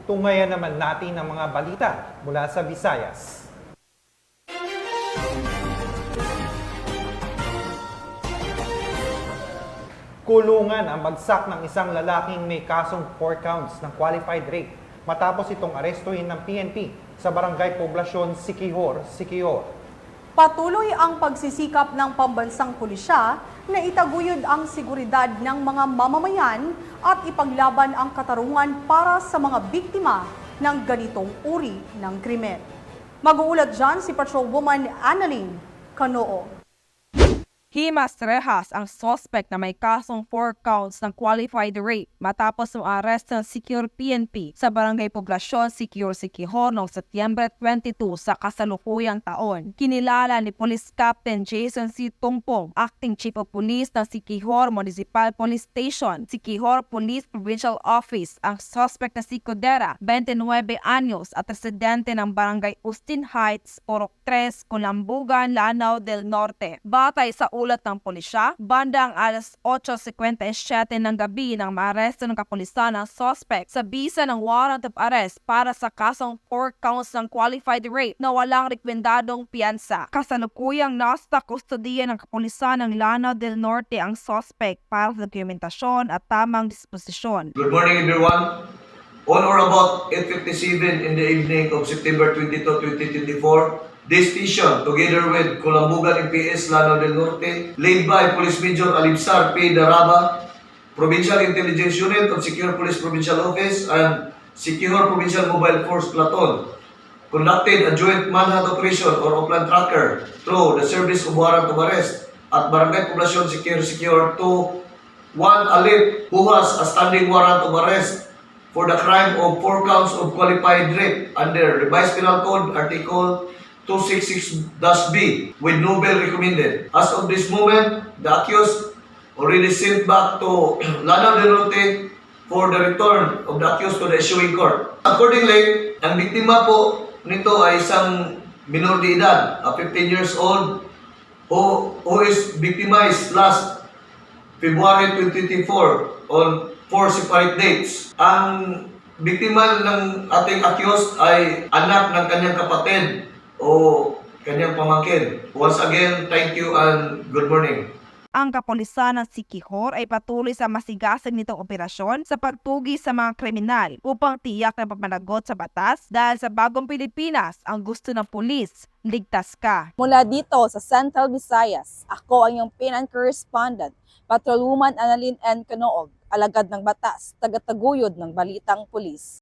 Tungayan naman natin ang mga balita mula sa Visayas. Kulungan ang bagsak ng isang lalaking may kasong 4 counts ng qualified rape matapos itong arestuhin ng PNP sa Barangay Poblasyon Siquijor. Patuloy ang pagsisikap ng pambansang pulisya na itaguyod ang seguridad ng mga mamamayan at ipaglaban ang katarungan para sa mga biktima ng ganitong uri ng krimen. Mag-uulat dyan si Patrolwoman Annalyn Canoo. Himas rehas ang suspect na may kasong 4 counts ng qualified rape matapos ma-arrest ng Siquijor PNP sa Barangay Poblasyon Siquijor noong Setyembre 22 sa kasalukuyang taon. Kinilala ni Police Captain Jason C. Tungpong, Acting Chief of Police ng Siquijor Municipal Police Station, Siquijor Police Provincial Office, ang suspect na si Codera, 29 anyos at residente ng Barangay Austin Heights, Porok 3, Kulambugan, Lanao del Norte. Batay sa ulat ng pulisya, bandang alas 8:57 ng gabi nang maaresto ng kapulisan ang suspect sa bisa ng warrant of arrest para sa kasong 4 counts ng qualified rape na walang rekomendadong piyansa. Kasalukuyang nasa kustodiya ng kapulisan ng Lanao del Norte ang suspect para sa dokumentasyon at tamang disposisyon. Good morning everyone. On or about 8:57 in the evening of September 22, 2024, this station, together with Kulambugan MPS Lanao del Norte, led by Police Major Alibsar P. Daraba, Provincial Intelligence Unit of Siquijor Police Provincial Office, and Siquijor Provincial Mobile Force Platoon, conducted a joint manhunt operation or Oplan Tracker through the service of warrant of arrest at Barangay Poblasyon Siquijor to one Alip who has a standing warrant of arrest for the crime of 4 counts of qualified rape under Revised Penal Code Article 266-B with no bail recommended. As of this moment, the accused already sent back to Lanao del Norte for the return of the accused to the issuing court. Accordingly, ang biktima po nito ay isang minor de edad, 15 years old, who is victimized last February 2024 on 4 separate dates. Ang biktima ng ating accused ay anak ng kanyang kapatid o kanyang pamangkin. Once again, thank you and good morning. Ang kapulisan ng Siquijor ay patuloy sa masigasig nitong operasyon sa pagtugi sa mga kriminal upang tiyak na pamanagot sa batas dahil sa bagong Pilipinas ang gusto ng pulis, ligtas ka. Mula dito sa Central Visayas, ako ang iyong PNN correspondent, Patrolwoman Annalyn N. Canoo, alagad ng batas, tagataguyod ng balitang pulis.